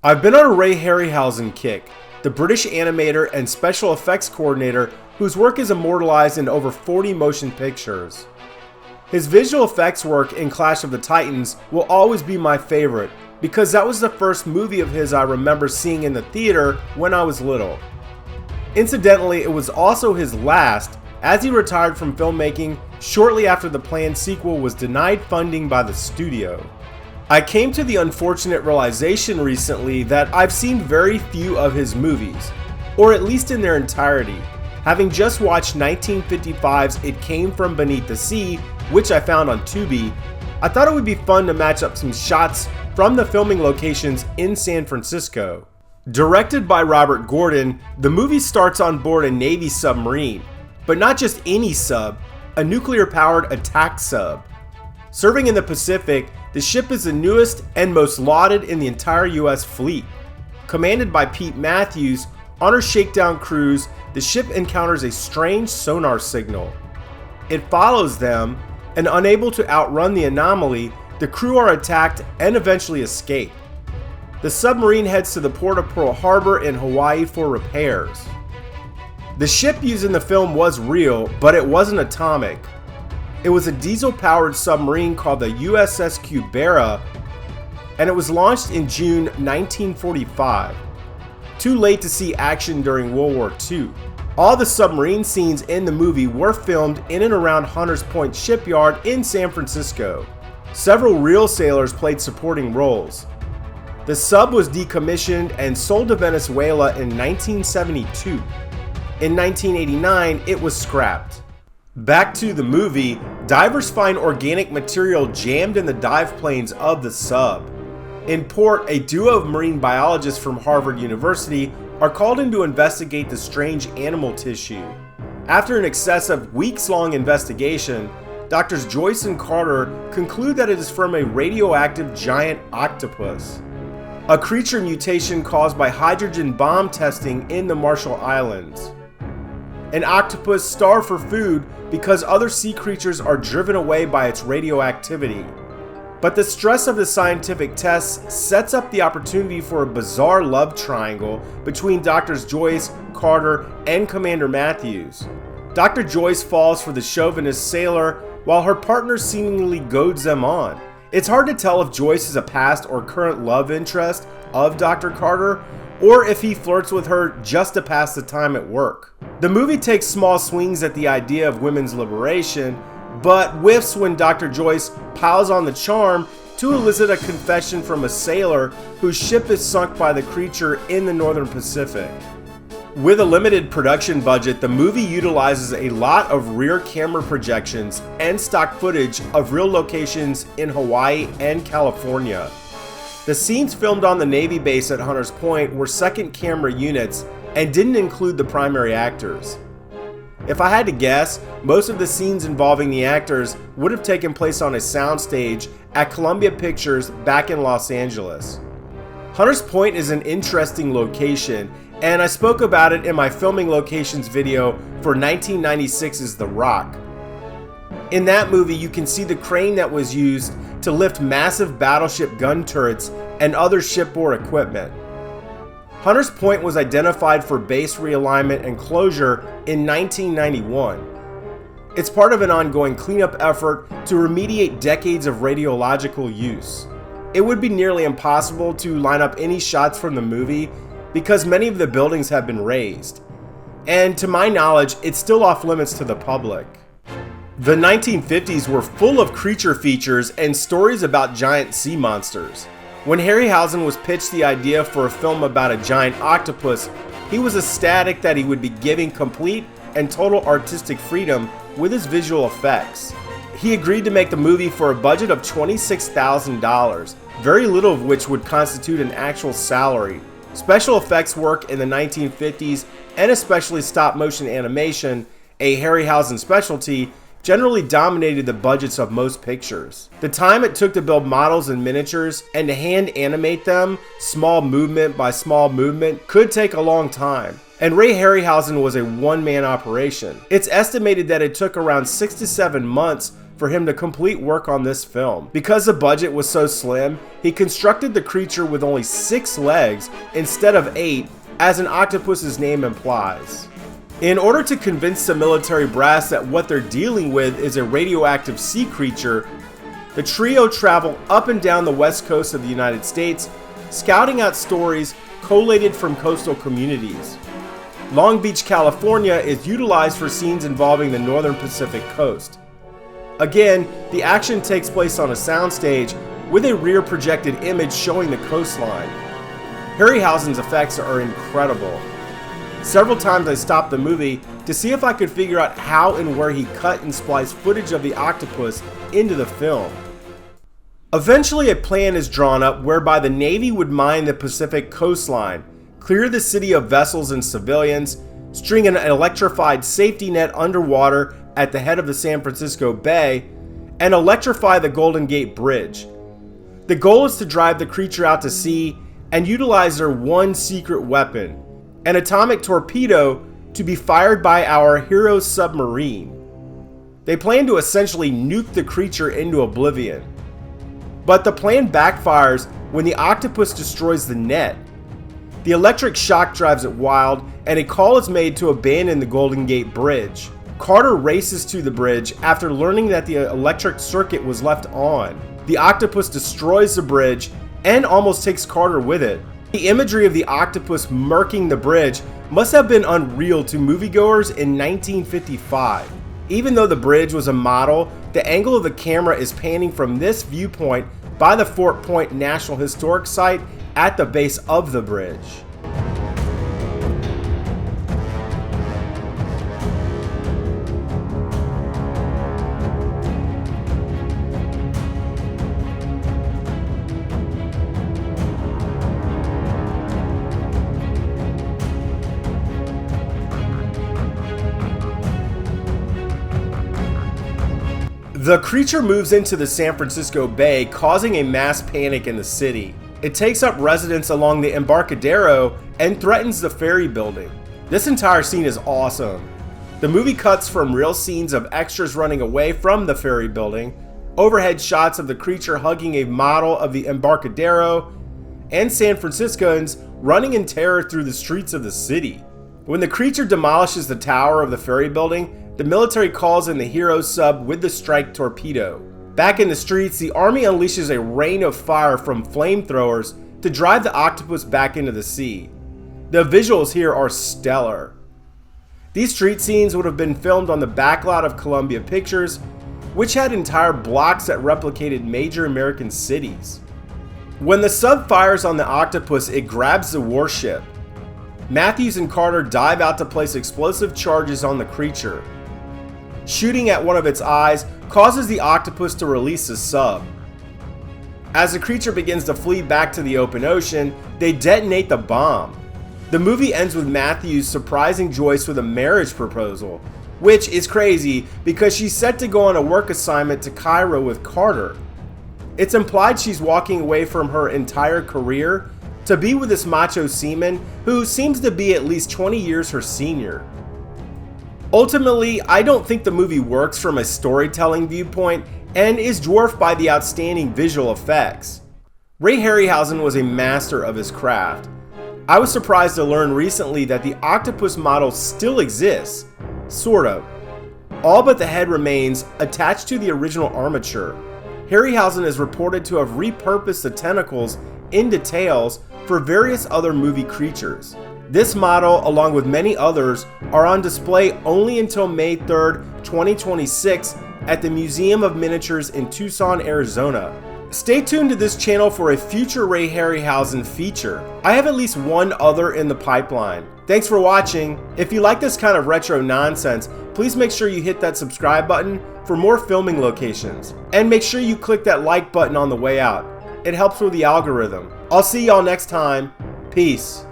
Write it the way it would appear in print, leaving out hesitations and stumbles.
I've been on a Ray Harryhausen kick, the British animator and special effects coordinator whose work is immortalized in over 40 motion pictures. His visual effects work in Clash of the Titans will always be my favorite because that was the first movie of his I remember seeing in the theater when I was little. Incidentally, it was also his last, as he retired from filmmaking shortly after the planned sequel was denied funding by the studio. I came to the unfortunate realization recently that I've seen very few of his movies, or at least in their entirety. Having just watched 1955's It Came From Beneath the Sea, which I found on Tubi, I thought it would be fun to match up some shots from the filming locations in San Francisco. Directed by Robert Gordon, the movie starts on board a Navy submarine, but not just any sub, a nuclear-powered attack sub. Serving in the Pacific, the ship is the newest and most lauded in the entire US fleet. Commanded by Pete Matthews, on her shakedown cruise, the ship encounters a strange sonar signal. It follows them, and unable to outrun the anomaly, the crew are attacked and eventually escape. The submarine heads to the port of Pearl Harbor in Hawaii for repairs. The ship used in the film was real, but it wasn't atomic. It was a diesel-powered submarine called the USS Cubera, and it was launched in June 1945. Too late to see action during World War II. All the submarine scenes in the movie were filmed in and around Hunters Point Shipyard in San Francisco. Several real sailors played supporting roles. The sub was decommissioned and sold to Venezuela in 1972. In 1989, it was scrapped. Back to the movie, divers find organic material jammed in the dive planes of the sub. In port, a duo of marine biologists from Harvard University are called in to investigate the strange animal tissue. After an excessive, weeks-long investigation, Drs. Joyce and Carter conclude that it is from a radioactive giant octopus, a creature mutation caused by hydrogen bomb testing in the Marshall Islands. An octopus starved for food because other sea creatures are driven away by its radioactivity. But the stress of the scientific tests sets up the opportunity for a bizarre love triangle between Drs. Joyce, Carter, and Commander Matthews. Dr. Joyce falls for the chauvinist sailor while her partner seemingly goads them on. It's hard to tell if Joyce is a past or current love interest of Dr. Carter, or if he flirts with her just to pass the time at work. The movie takes small swings at the idea of women's liberation, but whiffs when Dr. Joyce piles on the charm to elicit a confession from a sailor whose ship is sunk by the creature in the Northern Pacific. With a limited production budget, the movie utilizes a lot of rear camera projections and stock footage of real locations in Hawaii and California. The scenes filmed on the Navy base at Hunters Point were second camera units and didn't include the primary actors. If I had to guess, most of the scenes involving the actors would have taken place on a soundstage at Columbia Pictures back in Los Angeles. Hunters Point is an interesting location, and I spoke about it in my filming locations video for 1996's The Rock. In that movie, you can see the crane that was used to lift massive battleship gun turrets and other shipboard equipment. Hunters Point was identified for base realignment and closure in 1991. It's part of an ongoing cleanup effort to remediate decades of radiological use. It would be nearly impossible to line up any shots from the movie because many of the buildings have been razed. And to my knowledge, it's still off limits to the public. The 1950s were full of creature features and stories about giant sea monsters. When Harryhausen was pitched the idea for a film about a giant octopus, he was ecstatic that he would be giving complete and total artistic freedom with his visual effects. He agreed to make the movie for a budget of $26,000, very little of which would constitute an actual salary. Special effects work in the 1950s, and especially stop-motion animation, a Harryhausen specialty, generally dominated the budgets of most pictures. The time it took to build models and miniatures and to hand animate them, small movement by small movement, could take a long time. And Ray Harryhausen was a one-man operation. It's estimated that it took around 6 to 7 months for for him to complete work on this film. Because the budget was so slim, he constructed the creature with only 6 legs instead of 8, as an octopus's name implies. In order to convince the military brass that what they're dealing with is a radioactive sea creature, the trio travel up and down the west coast of the United States, scouting out stories collated from coastal communities. Long Beach, California is utilized for scenes involving the northern Pacific coast. Again, the action takes place on a soundstage with a rear projected image showing the coastline. Harryhausen's effects are incredible. Several times I stopped the movie to see if I could figure out how and where he cut and spliced footage of the octopus into the film. Eventually a plan is drawn up whereby the Navy would mine the Pacific coastline, clear the city of vessels and civilians, string an electrified safety net underwater at the head of the San Francisco Bay, and electrify the Golden Gate Bridge. The goal is to drive the creature out to sea and utilize their one secret weapon, an atomic torpedo, to be fired by our hero submarine. They plan to essentially nuke the creature into oblivion. But the plan backfires when the octopus destroys the net. The electric shock drives it wild, and a call is made to abandon the Golden Gate Bridge. Carter races to the bridge after learning that the electric circuit was left on. The octopus destroys the bridge and almost takes Carter with it. The imagery of the octopus murking the bridge must have been unreal to moviegoers in 1955. Even though the bridge was a model, the angle of the camera is panning from this viewpoint by the Fort Point National Historic Site at the base of the bridge. The creature moves into the San Francisco Bay, causing a mass panic in the city. It takes up residence along the Embarcadero and threatens the ferry building. This entire scene is awesome. The movie cuts from real scenes of extras running away from the ferry building, overhead shots of the creature hugging a model of the Embarcadero, and San Franciscans running in terror through the streets of the city. When the creature demolishes the tower of the ferry building, the military calls in the hero sub with the strike torpedo. Back in the streets, the army unleashes a rain of fire from flamethrowers to drive the octopus back into the sea. The visuals here are stellar. These street scenes would have been filmed on the backlot of Columbia Pictures, which had entire blocks that replicated major American cities. When the sub fires on the octopus, it grabs the warship. Matthews and Carter dive out to place explosive charges on the creature. Shooting at one of its eyes causes the octopus to release the sub. As the creature begins to flee back to the open ocean, they detonate the bomb. The movie ends with Matthews surprising Joyce with a marriage proposal, which is crazy because she's set to go on a work assignment to Cairo with Carter. It's implied she's walking away from her entire career to be with this macho seaman who seems to be at least 20 years her senior. Ultimately, I don't think the movie works from a storytelling viewpoint and is dwarfed by the outstanding visual effects. Ray Harryhausen was a master of his craft. I was surprised to learn recently that the octopus model still exists, sort of. All but the head remains attached to the original armature. Harryhausen is reported to have repurposed the tentacles into tails for various other movie creatures. This model, along with many others, are on display only until May 3rd, 2026 at the Museum of Miniatures in Tucson, Arizona. Stay tuned to this channel for a future Ray Harryhausen feature. I have at least one other in the pipeline. Thanks for watching. If you like this kind of retro nonsense, please make sure you hit that subscribe button for more filming locations. And make sure you click that like button on the way out. It helps with the algorithm. I'll see y'all next time. Peace.